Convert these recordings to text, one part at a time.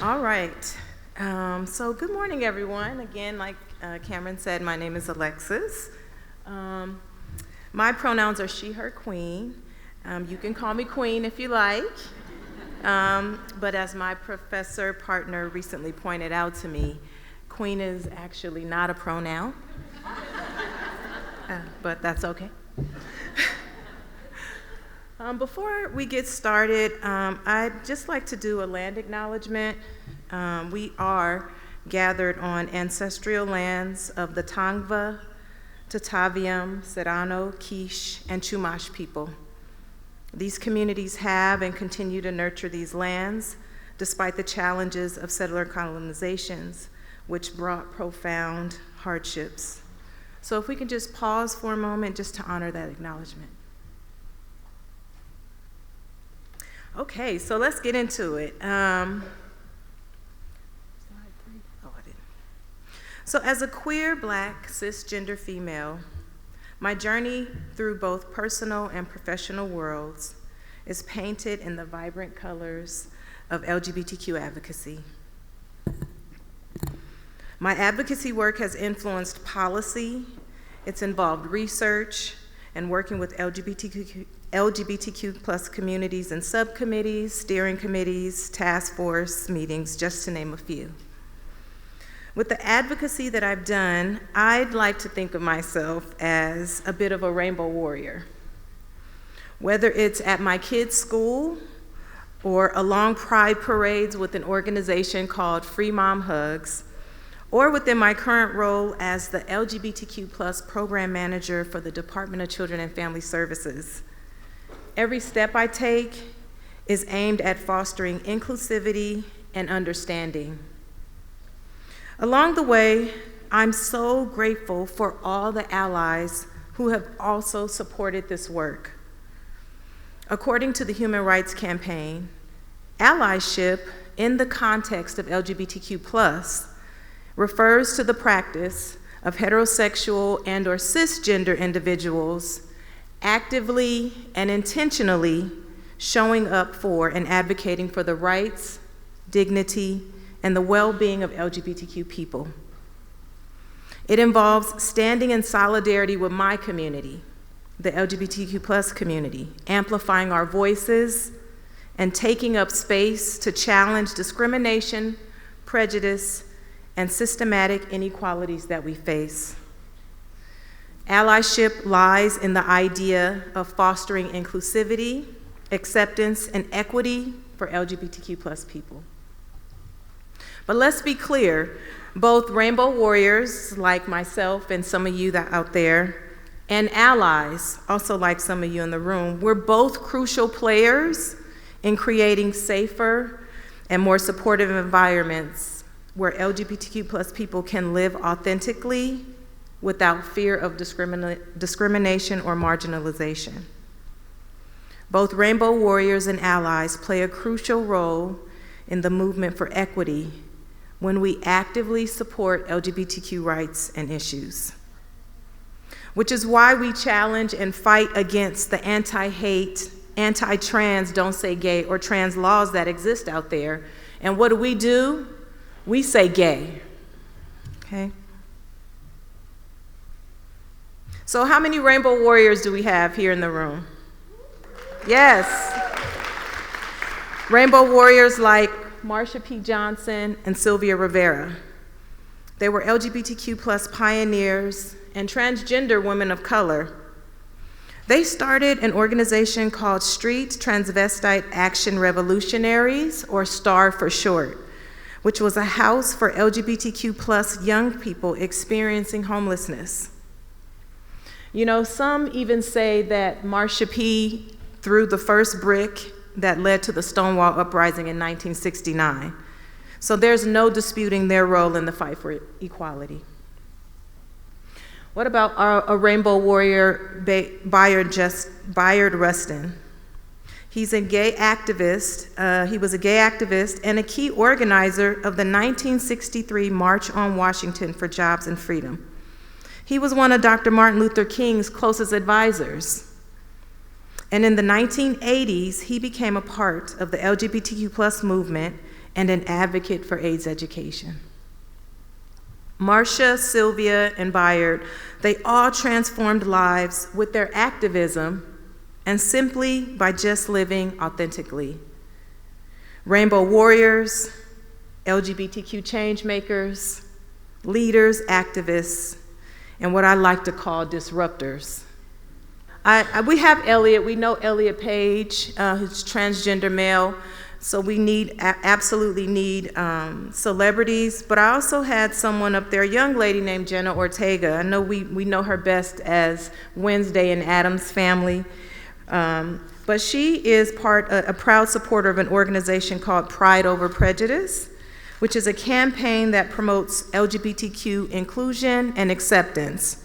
All right. So good morning, everyone. Again, like Cameron said, my name is Alexis. My pronouns are she, her, queen. You can call me queen if you like. But as my professor partner recently pointed out to me, queen is actually not a pronoun. But that's okay. Before we get started, I'd just like to do a land acknowledgement. We are gathered on ancestral lands of the Tongva, Tataviam, Serrano, Quiche, and Chumash people. These communities have and continue to nurture these lands despite the challenges of settler colonizations, which brought profound hardships. So if we can just pause for a moment just to honor that acknowledgement. Okay, so let's get into it. So as a queer, Black, cisgender female, my journey through both personal and professional worlds is painted in the vibrant colors of LGBTQ advocacy. My advocacy work has influenced policy, it's involved research, and working with LGBTQ plus communities and subcommittees, steering committees, task force meetings, just to name a few. With the advocacy that I've done, I'd like to think of myself as a bit of a rainbow warrior. Whether it's at my kids' school or along pride parades with an organization called Free Mom Hugs, or within my current role as the LGBTQ plus program manager for the Department of Children and Family Services. Every step I take is aimed at fostering inclusivity and understanding. Along the way, I'm so grateful for all the allies who have also supported this work. According to the Human Rights Campaign, allyship in the context of LGBTQ+ refers to the practice of heterosexual and/or cisgender individuals actively and intentionally showing up for and advocating for the rights, dignity, and the well-being of LGBTQ people. It involves standing in solidarity with my community, the LGBTQ+ community, amplifying our voices, and taking up space to challenge discrimination, prejudice, and systematic inequalities that we face. Allyship lies in the idea of fostering inclusivity, acceptance, and equity for LGBTQ+ people. But let's be clear, both rainbow warriors like myself and some of you that out there, and allies, also like some of you in the room, we're both crucial players in creating safer and more supportive environments where LGBTQ+ people can live authentically without fear of discrimination or marginalization. Both rainbow warriors and allies play a crucial role in the movement for equity when we actively support LGBTQ rights and issues. Which is why we challenge and fight against the anti-hate, anti-trans, don't say gay, or trans laws that exist out there. And what do? We say gay, okay? So how many rainbow warriors do we have here in the room? Yes. Rainbow warriors like Marsha P. Johnson and Sylvia Rivera. They were LGBTQ+ pioneers and transgender women of color. They started an organization called Street Transvestite Action Revolutionaries, or STAR for short, which was a house for LGBTQ+ young people experiencing homelessness. You know, some even say that Marsha P. threw the first brick that led to the Stonewall Uprising in 1969. So there's no disputing their role in the fight for equality. What about a rainbow warrior, Bayard Rustin? He's a gay activist. He was a gay activist and a key organizer of the 1963 March on Washington for Jobs and Freedom. He was one of Dr. Martin Luther King's closest advisors. And in the 1980s, he became a part of the LGBTQ+ movement and an advocate for AIDS education. Marcia, Sylvia, and Bayard, they all transformed lives with their activism and simply by just living authentically. Rainbow warriors, LGBTQ change makers, leaders, activists, and what I like to call disruptors. We have Elliot. We know Elliot Page, who's transgender male. So we absolutely need celebrities, but I also had someone up there, a young lady named Jenna Ortega. I know we know her best as Wednesday in Addams Family, but she is a proud supporter of an organization called Pride Over Prejudice, which is a campaign that promotes LGBTQ inclusion and acceptance.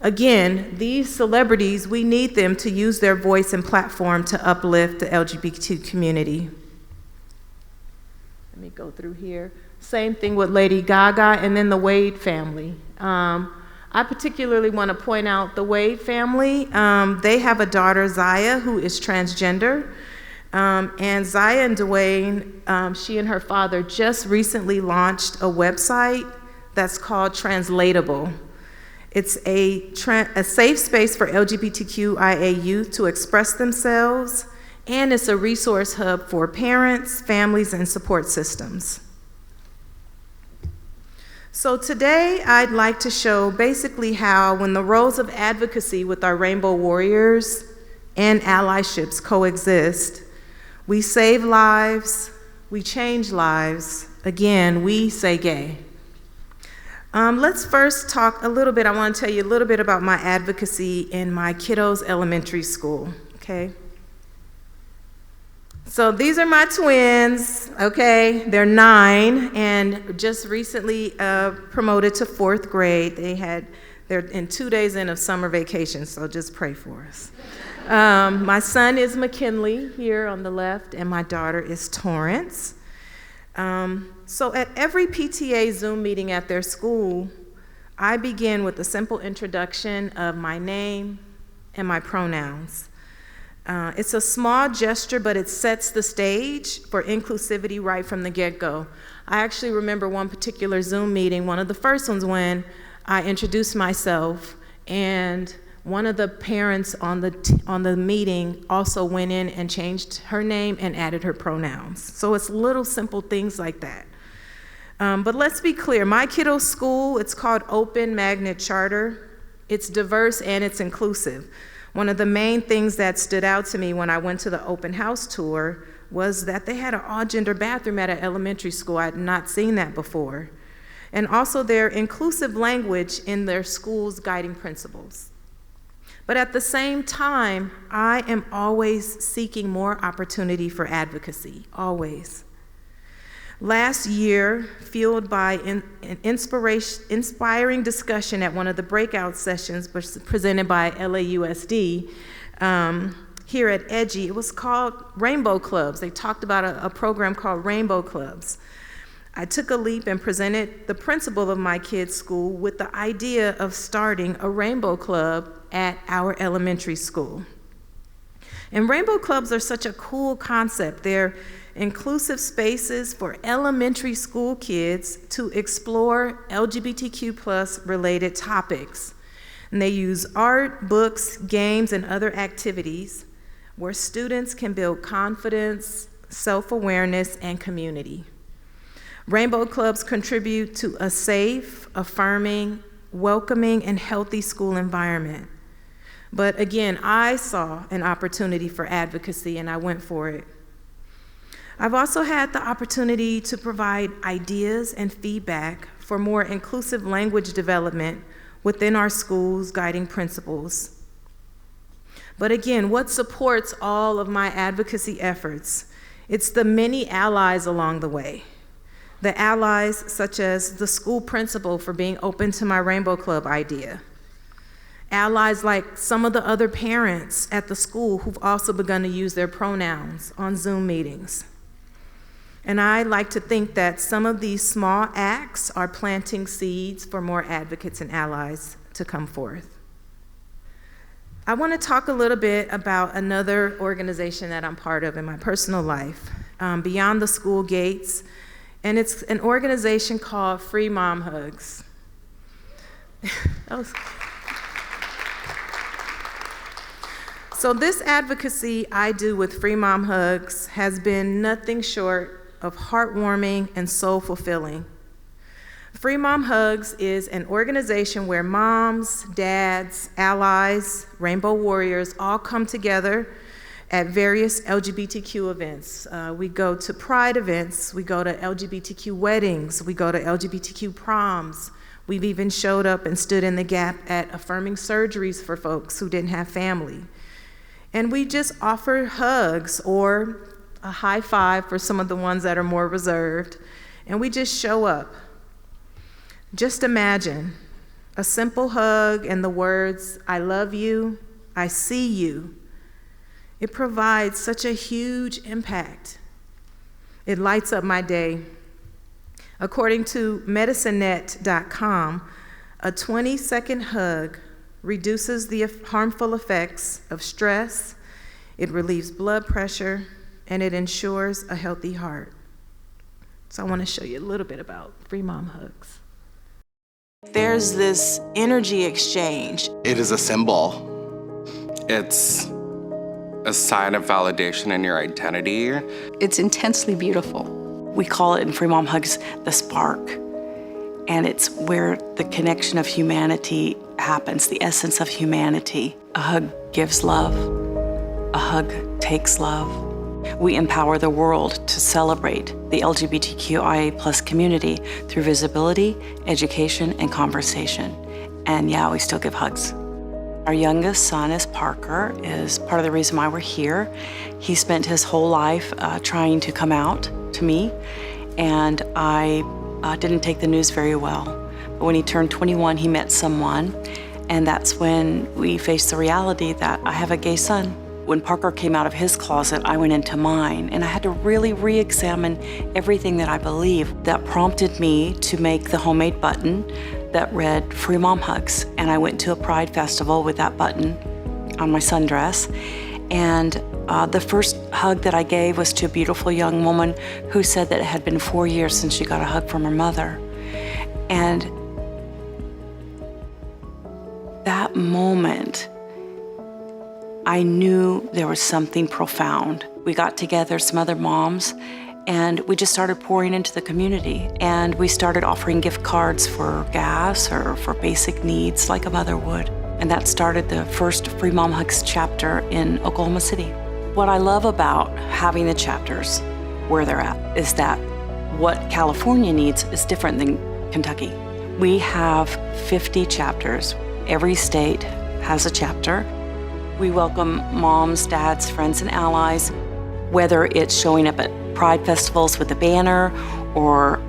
Again, these celebrities, we need them to use their voice and platform to uplift the LGBT community. Let me go through here. Same thing with Lady Gaga and then the Wade family. I particularly want to point out the Wade family. They have a daughter, Zaya, who is transgender. And Zaya and Dwayne, she and her father just recently launched a website that's called Translatable. It's a safe space for LGBTQIA youth to express themselves, and it's a resource hub for parents, families, and support systems. So today, I'd like to show basically how, when the roles of advocacy with our Rainbow Warriors and allyships coexist, we save lives, we change lives. Again, we say gay. Let's first talk a little bit. I want to tell you a little bit about my advocacy in my kiddos' elementary school, okay? So these are my twins, okay? They're 9 and just recently promoted to 4th grade. They're in 2 days in of summer vacation, so just pray for us. My son is McKinley here on the left, and my daughter is Torrance. So at every PTA Zoom meeting at their school, I begin with a simple introduction of my name and my pronouns. It's a small gesture, but it sets the stage for inclusivity right from the get-go. I actually remember one particular Zoom meeting, one of the first ones, when I introduced myself, and one of the parents on the meeting also went in and changed her name and added her pronouns. So it's little simple things like that. But let's be clear, my kiddo's school, it's called Open Magnet Charter. It's diverse and it's inclusive. One of the main things that stood out to me when I went to the open house tour was that they had an all-gender bathroom at an elementary school. I had not seen that before. And also their inclusive language in their school's guiding principles. But at the same time, I am always seeking more opportunity for advocacy, always. Last year, fueled by an inspiring discussion at one of the breakout sessions presented by LAUSD here at EDGY, it was called Rainbow Clubs. They talked about a program called Rainbow Clubs. I took a leap and presented the principal of my kids' school with the idea of starting a Rainbow Club at our elementary school. And Rainbow Clubs are such a cool concept. They're inclusive spaces for elementary school kids to explore LGBTQ+ related topics. And they use art, books, games, and other activities where students can build confidence, self-awareness, and community. Rainbow Clubs contribute to a safe, affirming, welcoming, and healthy school environment. But again, I saw an opportunity for advocacy and I went for it. I've also had the opportunity to provide ideas and feedback for more inclusive language development within our school's guiding principles. But again, what supports all of my advocacy efforts? It's the many allies along the way. The allies such as the school principal for being open to my Rainbow Club idea. Allies like some of the other parents at the school who've also begun to use their pronouns on Zoom meetings. And I like to think that some of these small acts are planting seeds for more advocates and allies to come forth. I want to talk a little bit about another organization that I'm part of in my personal life. beyond the school gates, and it's an organization called Free Mom Hugs. So this advocacy I do with Free Mom Hugs has been nothing short of heartwarming and soul-fulfilling. Free Mom Hugs is an organization where moms, dads, allies, rainbow warriors all come together at various LGBTQ events. We go to pride events, we go to LGBTQ weddings, we go to LGBTQ proms. We've even showed up and stood in the gap at affirming surgeries for folks who didn't have family. And we just offer hugs or a high five for some of the ones that are more reserved. And we just show up. Just imagine a simple hug and the words, "I love you, I see you." It provides such a huge impact. It lights up my day. According to medicinenet.com, a 20-second hug reduces the harmful effects of stress, it relieves blood pressure, and it ensures a healthy heart. So I want to show you a little bit about Free Mom Hugs. There's this energy exchange. It is a symbol. It's a sign of validation in your identity. It's intensely beautiful. We call it in Free Mom Hugs the spark. And it's where the connection of humanity happens, the essence of humanity. A hug gives love. A hug takes love. We empower the world to celebrate the LGBTQIA+ community through visibility, education, and conversation. And yeah, we still give hugs. Our youngest son is Parker, is part of the reason why we're here. He spent his whole life trying to come out to me, and I didn't take the news very well. But when he turned 21, he met someone, and that's when we faced the reality that I have a gay son. When Parker came out of his closet, I went into mine, and I had to really re-examine everything that I believe. That prompted me to make the homemade button that read Free Mom Hugs. And I went to a Pride festival with that button on my sundress. And the first hug that I gave was to a beautiful young woman who said that it had been 4 years since she got a hug from her mother. And that moment, I knew there was something profound. We got together, some other moms, and we just started pouring into the community. And we started offering gift cards for gas or for basic needs like a mother would. And that started the first Free Mom Hugs chapter in Oklahoma City. What I love about having the chapters where they're at is that what California needs is different than Kentucky. We have 50 chapters. Every state has a chapter. We welcome moms, dads, friends, and allies, whether it's showing up at Pride festivals with a banner or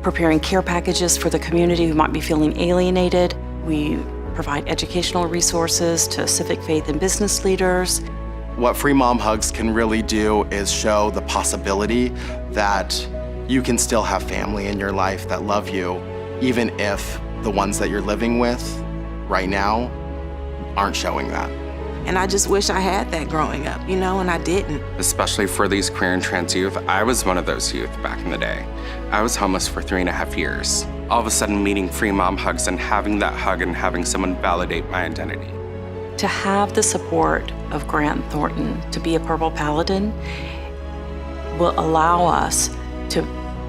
preparing care packages for the community who might be feeling alienated. We provide educational resources to civic, faith, and business leaders. What Free Mom Hugs can really do is show the possibility that you can still have family in your life that love you, even if the ones that you're living with right now aren't showing that. And I just wish I had that growing up, and I didn't. Especially for these queer and trans youth, I was one of those youth back in the day. I was homeless for 3.5 years. All of a sudden meeting Free Mom Hugs and having that hug and having someone validate my identity. To have the support of Grant Thornton to be a Purple Paladin will allow us to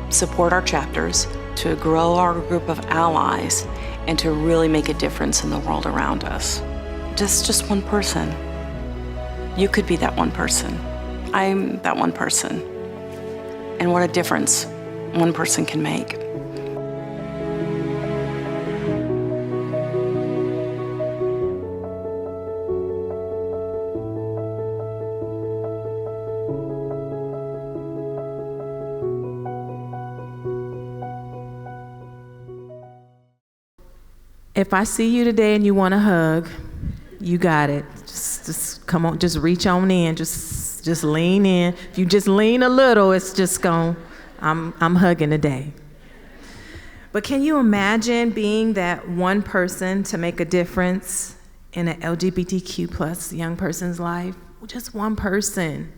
support our chapters, to grow our group of allies, and to really make a difference in the world around us. Just one person. You could be that one person. I'm that one person. And what a difference one person can make. If I see you today and you want a hug, you got it. Just come on, just reach on in, just lean in. If you just lean a little, it's just gone. I'm hugging today. But can you imagine being that one person to make a difference in an LGBTQ+ young person's life? Just one person.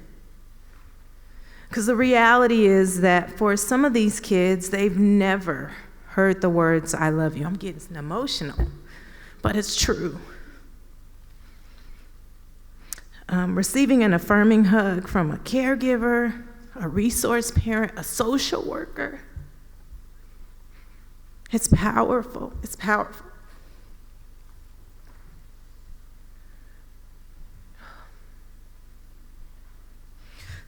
Because the reality is that for some of these kids, they've never heard the words, I love you. I'm getting emotional, but it's true. Receiving an affirming hug from a caregiver, a resource parent, a social worker, it's powerful. It's powerful.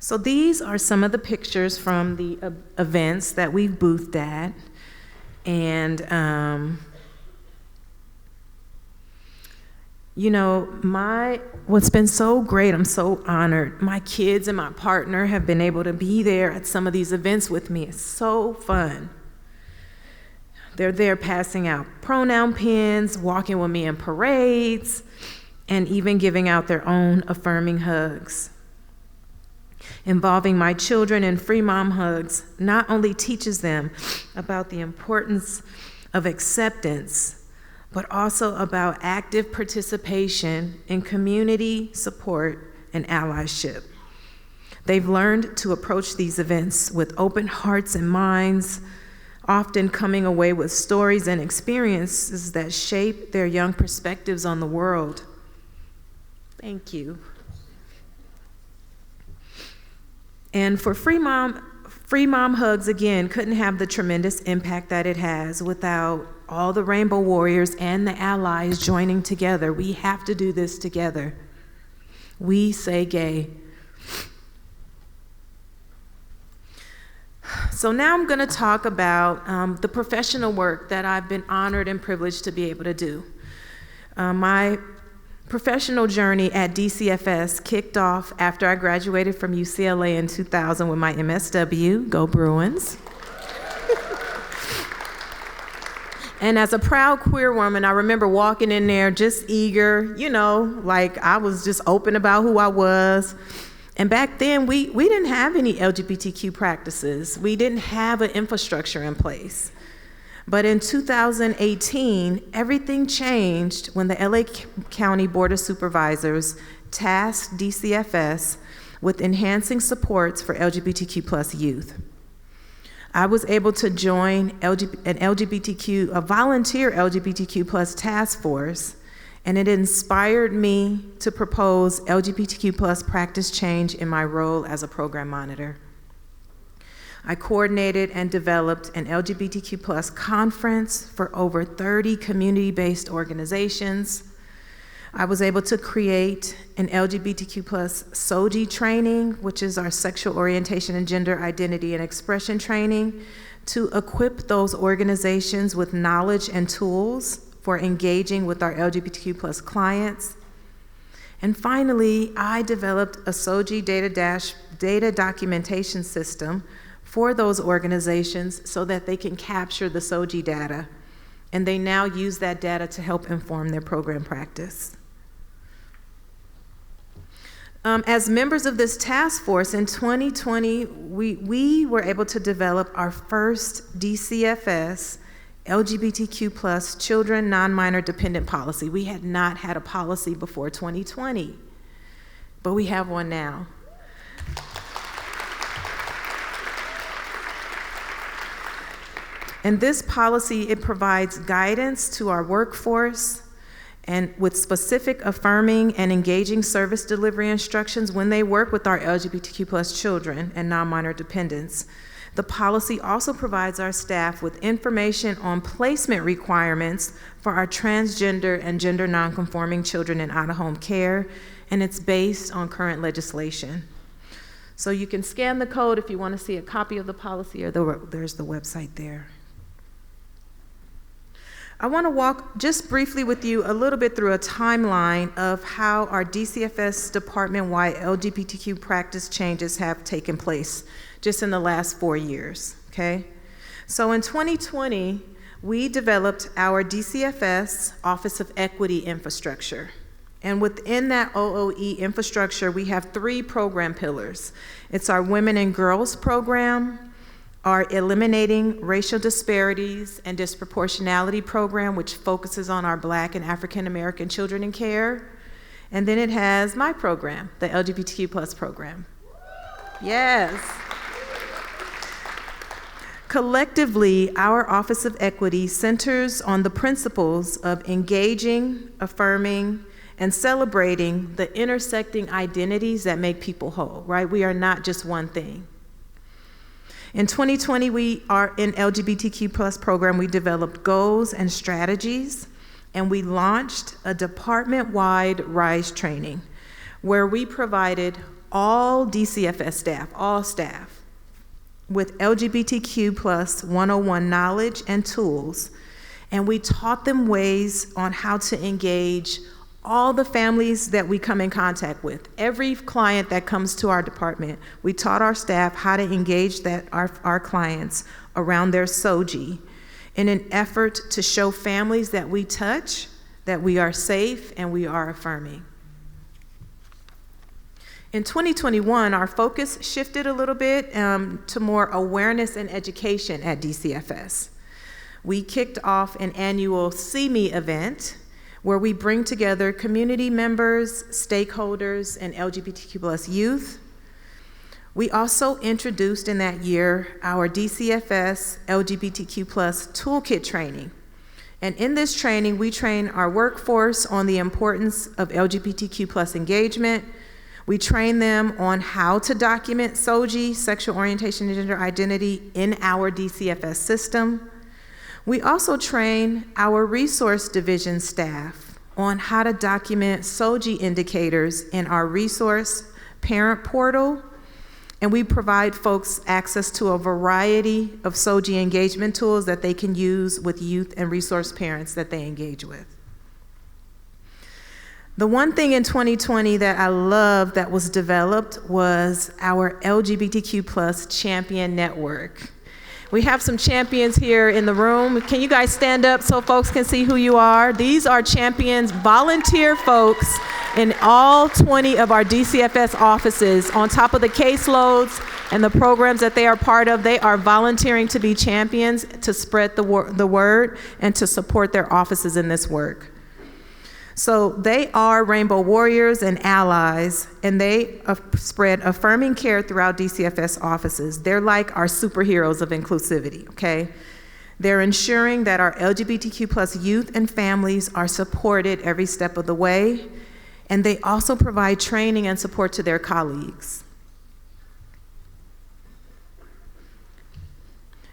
So these are some of the pictures from the events that we've boothed at. And, you know, what's been so great, I'm so honored. My kids and my partner have been able to be there at some of these events with me. It's so fun. They're there passing out pronoun pins, walking with me in parades, and even giving out their own affirming hugs. Involving my children in Free Mom Hugs not only teaches them about the importance of acceptance, but also about active participation in community support and allyship. They've learned to approach these events with open hearts and minds, often coming away with stories and experiences that shape their young perspectives on the world. Thank you. And for Free Mom Hugs, again, couldn't have the tremendous impact that it has without all the Rainbow Warriors and the allies joining together. We have to do this together. We say gay. So now I'm going to talk about the professional work that I've been honored and privileged to be able to do. My professional journey at DCFS kicked off after I graduated from UCLA in 2000 with my MSW, go Bruins. And as a proud queer woman, I remember walking in there just eager, you know, like I was just open about who I was. And back then, we didn't have any LGBTQ practices. We didn't have an infrastructure in place. But in 2018, everything changed when the LA County Board of Supervisors tasked DCFS with enhancing supports for LGBTQ+ youth. I was able to join a volunteer LGBTQ+ task force, and it inspired me to propose LGBTQ+ practice change in my role as a program monitor. I coordinated and developed an LGBTQ+ conference for over 30 community-based organizations. I was able to create an LGBTQ+ SOGIE training, which is our sexual orientation and gender identity and expression training, to equip those organizations with knowledge and tools for engaging with our LGBTQ+ clients. And finally, I developed a SOGIE data documentation system for those organizations so that they can capture the SOGIE data. And they now use that data to help inform their program practice. As members of this task force in 2020, we were able to develop our first DCFS LGBTQ+ children non-minor dependent policy. We had not had a policy before 2020, but we have one now. And this policy, it provides guidance to our workforce and with specific affirming and engaging service delivery instructions when they work with our LGBTQ+ children and non-minor dependents. The policy also provides our staff with information on placement requirements for our transgender and gender nonconforming children in out-of-home care, and it's based on current legislation. So you can scan the code if you want to see a copy of the policy, or there's the website there. I want to walk just briefly with you a little bit through a timeline of how our DCFS department-wide LGBTQ practice changes have taken place just in the last 4 years, okay? So in 2020, we developed our DCFS Office of Equity infrastructure. And within that OOE infrastructure, we have 3 program pillars. It's our Women and Girls program, our Eliminating Racial Disparities and Disproportionality program, which focuses on our Black and African American children in care. And then it has my program, the LGBTQ+ program. Yes. Collectively, our Office of Equity centers on the principles of engaging, affirming, and celebrating the intersecting identities that make people whole, right? We are not just one thing. In 2020, we are in LGBTQ+ program, we developed goals and strategies, and we launched a department-wide RISE training where we provided all DCFS staff, all staff, with LGBTQ+ 101 knowledge and tools, and we taught them ways on how to engage all the families that we come in contact with. Every client that comes to our department, we taught our staff how to engage our clients around their SOGIE in an effort to show families that we touch that we are safe and we are affirming. In 2021, our focus shifted a little bit to more awareness and education at DCFS. We kicked off an annual See Me event where we bring together community members, stakeholders, and LGBTQ+ youth. We also introduced in that year our DCFS LGBTQ+ toolkit training. And in this training, we train our workforce on the importance of LGBTQ+ engagement. We train them on how to document SOGIE, sexual orientation and gender identity, in our DCFS system. We also train our resource division staff on how to document SOGIE indicators in our resource parent portal, and we provide folks access to a variety of SOGIE engagement tools that they can use with youth and resource parents that they engage with. The one thing in 2020 that I love that was developed was our LGBTQ+ champion network. We have some champions here in the room. Can you guys stand up so folks can see who you are? These are champions, volunteer folks in all 20 of our DCFS offices. On top of the caseloads and the programs that they are part of, they are volunteering to be champions to spread the word and to support their offices in this work. So they are rainbow warriors and allies, and they spread affirming care throughout DCFS offices. They're like our superheroes of inclusivity, okay? They're ensuring that our LGBTQ+ youth and families are supported every step of the way, and they also provide training and support to their colleagues.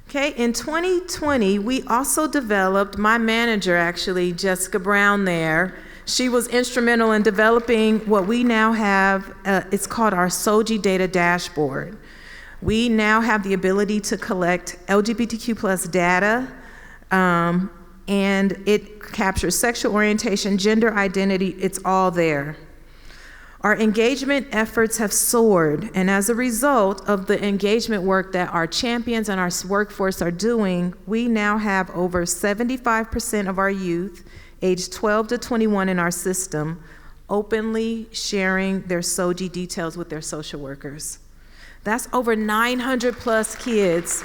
Okay, in 2020, we also developed, my manager actually, Jessica Brown there, she was instrumental in developing what we now have, it's called our SOGIE data dashboard. We now have the ability to collect LGBTQ+ data, and it captures sexual orientation, gender identity, it's all there. Our engagement efforts have soared, and as a result of the engagement work that our champions and our workforce are doing, we now have over 75% of our youth aged 12 to 21 in our system openly sharing their SOGIE details with their social workers. That's over 900 plus kids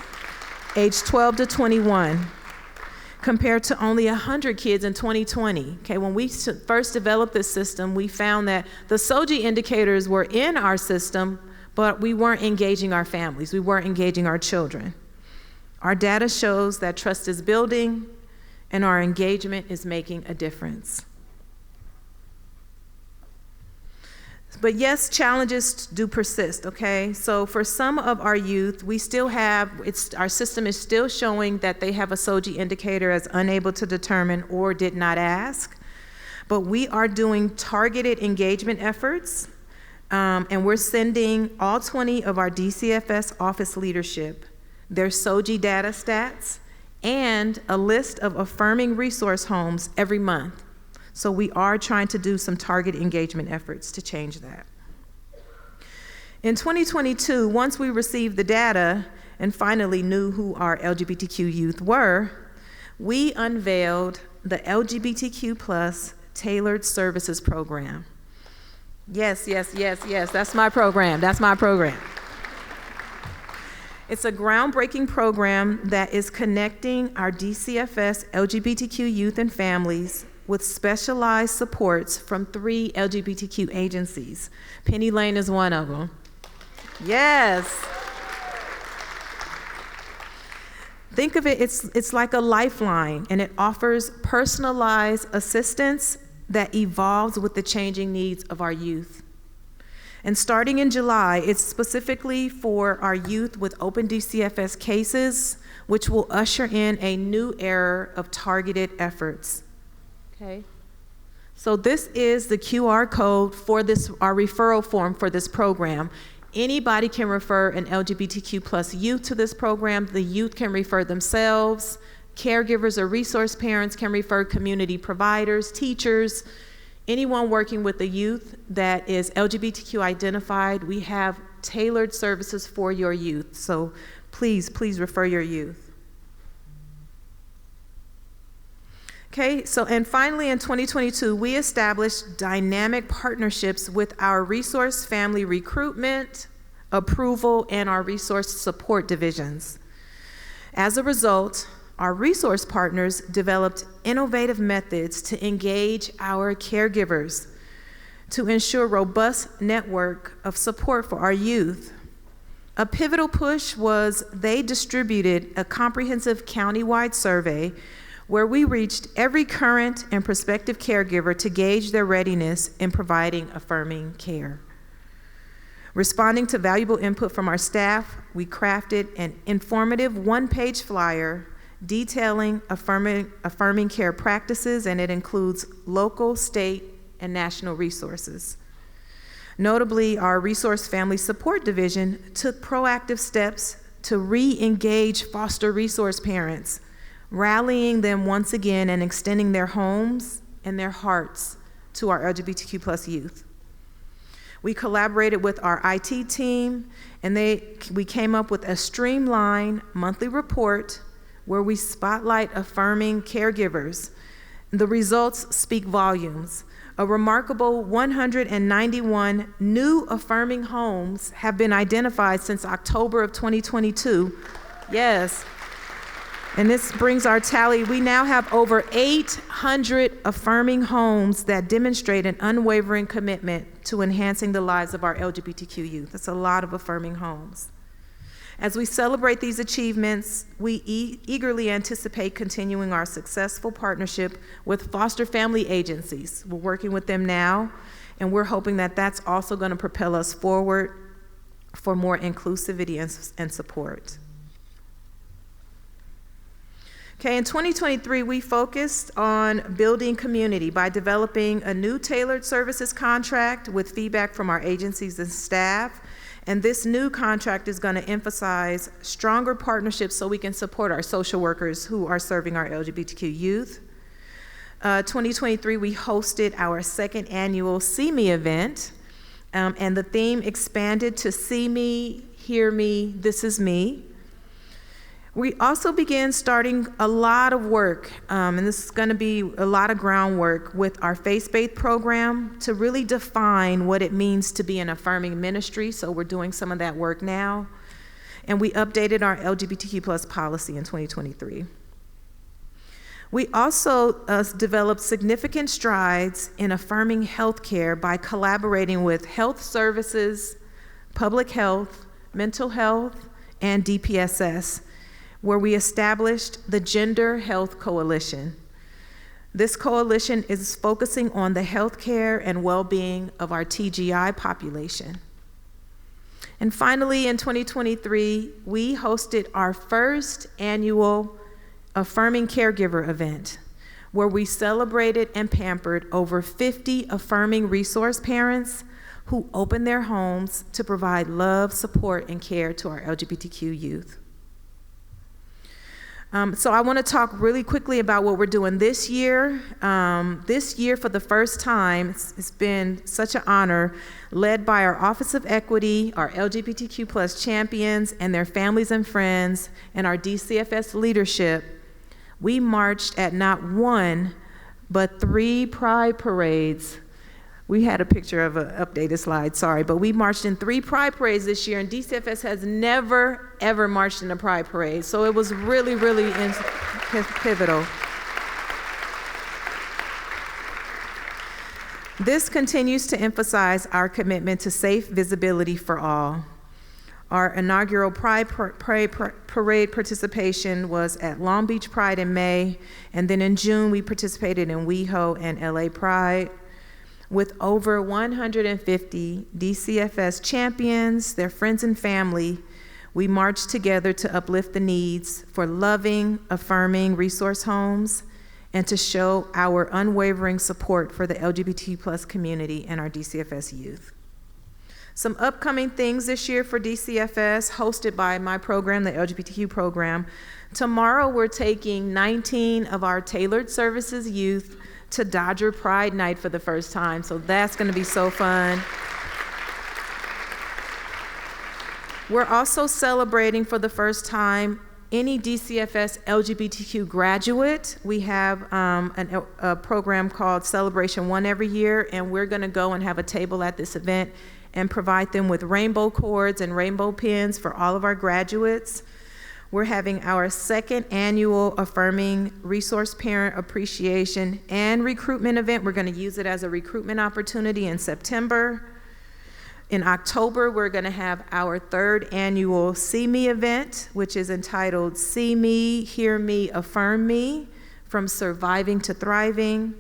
aged 12 to 21, compared to only 100 kids in 2020. Okay, when we first developed this system, we found that the SOGIE indicators were in our system, but we weren't engaging our families, we weren't engaging our children. Our data shows that trust is building and our engagement is making a difference. But yes, challenges do persist, okay? So for some of our youth, we still have, our system is still showing that they have a SOGIE indicator as unable to determine or did not ask. But we are doing targeted engagement efforts, and we're sending all 20 of our DCFS office leadership their SOGIE data stats and a list of affirming resource homes every month. So we are trying to do some targeted engagement efforts to change that. In 2022, once we received the data and finally knew who our LGBTQ youth were, we unveiled the LGBTQ+ Tailored Services Program. Yes, yes, yes, yes, that's my program, that's my program. It's a groundbreaking program that is connecting our DCFS LGBTQ youth and families with specialized supports from 3 LGBTQ agencies. Penny Lane is one of them. Yes. Think of it, it's like a lifeline, and it offers personalized assistance that evolves with the changing needs of our youth. And starting in July, it's specifically for our youth with open DCFS cases, which will usher in a new era of targeted efforts. Okay? So this is the QR code for our referral form for this program. Anybody can refer an LGBTQ plus youth to this program. The youth can refer themselves. Caregivers or resource parents can refer community providers, teachers, anyone working with the youth that is LGBTQ identified. We have tailored services for your youth. So please refer your youth. Okay, so and finally in 2022, we established dynamic partnerships with our resource family recruitment, approval, and our resource support divisions. As a result, our resource partners developed innovative methods to engage our caregivers to ensure robust network of support for our youth. A pivotal push was they distributed a comprehensive countywide survey where we reached every current and prospective caregiver to gauge their readiness in providing affirming care. Responding to valuable input from our staff, we crafted an informative one-page flyer detailing affirming care practices, and it includes local, state, and national resources. Notably, our Resource Family Support Division took proactive steps to re-engage foster resource parents, rallying them once again and extending their homes and their hearts to our LGBTQ plus youth. We collaborated with our IT team, and we came up with a streamlined monthly report where we spotlight affirming caregivers. The results speak volumes. A remarkable 191 new affirming homes have been identified since October of 2022. Yes. And this brings our tally. We now have over 800 affirming homes that demonstrate an unwavering commitment to enhancing the lives of our LGBTQ youth. That's a lot of affirming homes. As we celebrate these achievements, we eagerly anticipate continuing our successful partnership with foster family agencies. We're working with them now, and we're hoping that that's also going to propel us forward for more inclusivity and support. Okay, in 2023, we focused on building community by developing a new tailored services contract with feedback from our agencies and staff. And this new contract is going to emphasize stronger partnerships so we can support our social workers who are serving our LGBTQ youth. 2023, we hosted our second annual See Me event, and the theme expanded to See Me, Hear Me, This Is Me. We also began starting a lot of work, and this is going to be a lot of groundwork with our faith-based program to really define what it means to be an affirming ministry. So we're doing some of that work now. And we updated our LGBTQ plus policy in 2023. We also developed significant strides in affirming healthcare by collaborating with health services, public health, mental health, and DPSS, where we established the Gender Health Coalition. This coalition is focusing on the healthcare and well-being of our TGI population. And finally, in 2023, we hosted our first annual Affirming Caregiver event, where we celebrated and pampered over 50 affirming resource parents who opened their homes to provide love, support, and care to our LGBTQ youth. So I want to talk really quickly about what we're doing this year. This year, for the first time, it's been such an honor, led by our Office of Equity, our LGBTQ plus champions and their families and friends, and our DCFS leadership. We marched at not one, but 3 pride parades. We had a picture of an updated slide, sorry, but we marched in 3 pride parades this year, and DCFS has never, ever marched in a pride parade. So it was really, really pivotal. This continues to emphasize our commitment to safe visibility for all. Our inaugural Parade participation was at Long Beach Pride in May, and then in June we participated in WeHo and LA Pride. With over 150 DCFS champions, their friends and family, we marched together to uplift the needs for loving, affirming resource homes and to show our unwavering support for the LGBT+ community and our DCFS youth. Some upcoming things this year for DCFS, hosted by my program, the LGBTQ program. Tomorrow we're taking 19 of our tailored services youth to Dodger Pride Night for the first time, so that's gonna be so fun. We're also celebrating for the first time any DCFS LGBTQ graduate. We have a program called Celebration One every year, and we're gonna go and have a table at this event and provide them with rainbow cords and rainbow pins for all of our graduates. We're having our second annual Affirming Resource Parent Appreciation and Recruitment event. We're gonna use it as a recruitment opportunity in September. In October, we're gonna have our third annual See Me event, which is entitled See Me, Hear Me, Affirm Me, From Surviving to Thriving.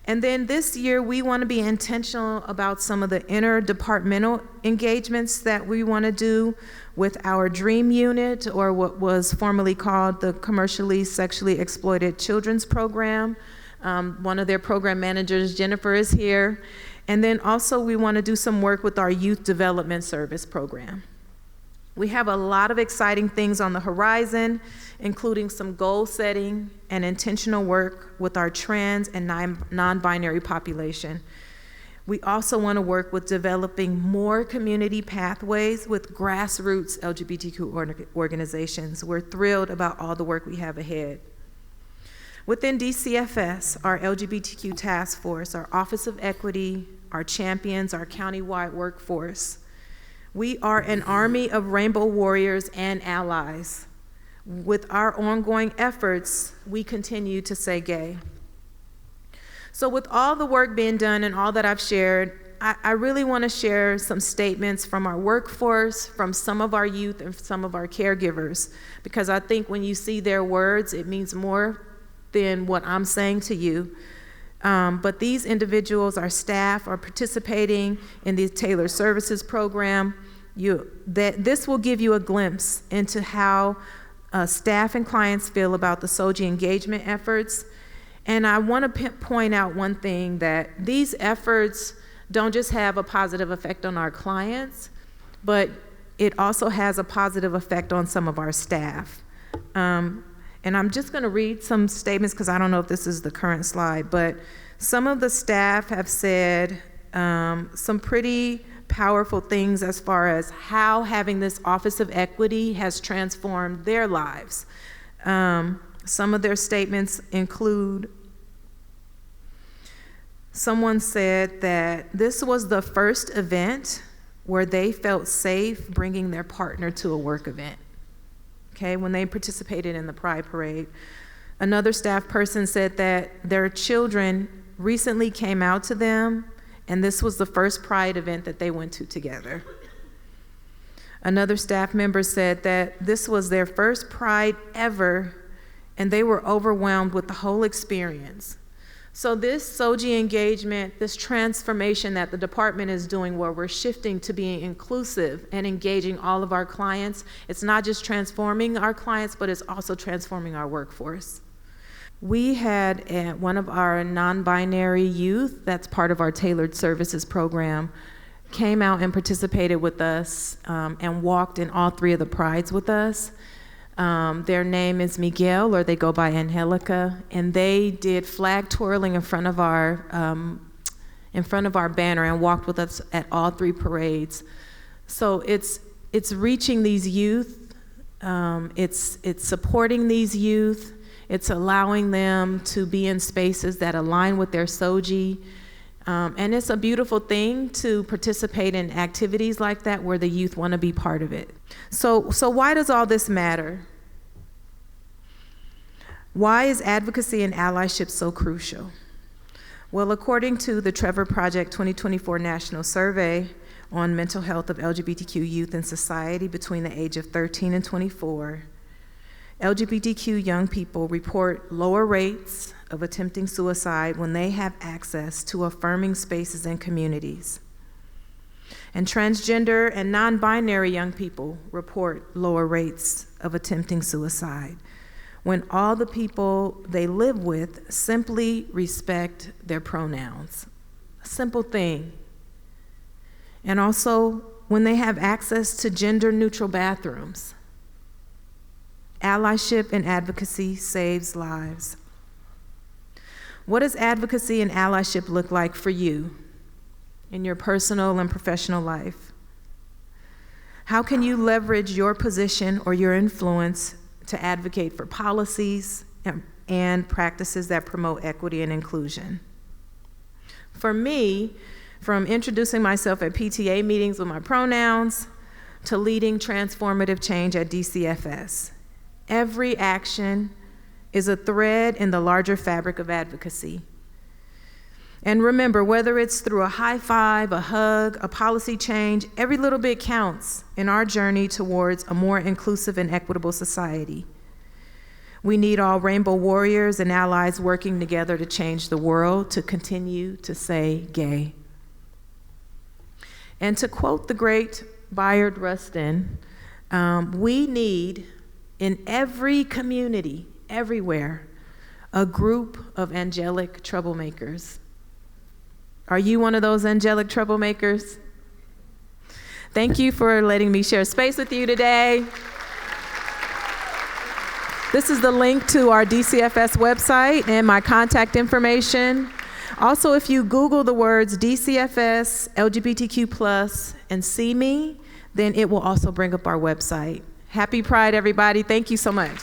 And then this year, we want to be intentional about some of the interdepartmental engagements that we want to do with our DREAM unit, or what was formerly called the Commercially Sexually Exploited Children's Program. One of their program managers, Jennifer, is here. And then also we want to do some work with our Youth Development Service program. We have a lot of exciting things on the horizon, including some goal setting and intentional work with our trans and non-binary population. We also want to work with developing more community pathways with grassroots LGBTQ organizations. We're thrilled about all the work we have ahead. Within DCFS, our LGBTQ task force, our Office of Equity, our champions, our countywide workforce, we are an army of rainbow warriors and allies. With our ongoing efforts, we continue to say gay. So with all the work being done and all that I've shared, I really want to share some statements from our workforce, from some of our youth and some of our caregivers, because I think when you see their words, it means more than what I'm saying to you. But these individuals, our staff, are participating in the Tailored Services Program. This will give you a glimpse into how staff and clients feel about the SOGIE engagement efforts. And I want to point out one thing, that these efforts don't just have a positive effect on our clients, but it also has a positive effect on some of our staff. And I'm just going to read some statements because I don't know if this is the current slide, but some of the staff have said some pretty powerful things as far as how having this Office of Equity has transformed their lives. Some of their statements include, someone said that this was the first event where they felt safe bringing their partner to a work event, okay, when they participated in the Pride Parade. Another staff person said that their children recently came out to them, and this was the first Pride event that they went to together. Another staff member said that this was their first Pride ever, and they were overwhelmed with the whole experience. So this SOGIE engagement, this transformation that the department is doing, where we're shifting to being inclusive and engaging all of our clients, it's not just transforming our clients, but it's also transforming our workforce. We had one of our non-binary youth, that's part of our Tailored Services Program, came out and participated with us and walked in all 3 of the Prides with us. Their name is Miguel, or they go by Angelica, and they did flag twirling in front of our banner and walked with us at all 3 parades. So it's reaching these youth, it's supporting these youth, it's allowing them to be in spaces that align with their SOGIE. And it's a beautiful thing to participate in activities like that where the youth want to be part of it. So why does all this matter? Why is advocacy and allyship so crucial? Well, according to the Trevor Project 2024 National Survey, on mental health of LGBTQ youth in society between the age of 13 and 24, LGBTQ young people report lower rates of attempting suicide when they have access to affirming spaces and communities. And transgender and non-binary young people report lower rates of attempting suicide when all the people they live with simply respect their pronouns. A simple thing. And also when they have access to gender-neutral bathrooms. Allyship and advocacy saves lives. What does advocacy and allyship look like for you in your personal and professional life? How can you leverage your position or your influence to advocate for policies and practices that promote equity and inclusion? For me, from introducing myself at PTA meetings with my pronouns to leading transformative change at DCFS, every action is a thread in the larger fabric of advocacy. And remember, whether it's through a high five, a hug, a policy change, every little bit counts in our journey towards a more inclusive and equitable society. We need all rainbow warriors and allies working together to change the world, to continue to say gay. And to quote the great Bayard Rustin, we need in every community, everywhere, a group of angelic troublemakers. Are you one of those angelic troublemakers? Thank you for letting me share space with you today. This is the link to our DCFS website and my contact information. Also, if you Google the words DCFS LGBTQ+ and see me, then it will also bring up our website. Happy Pride, everybody. Thank you so much.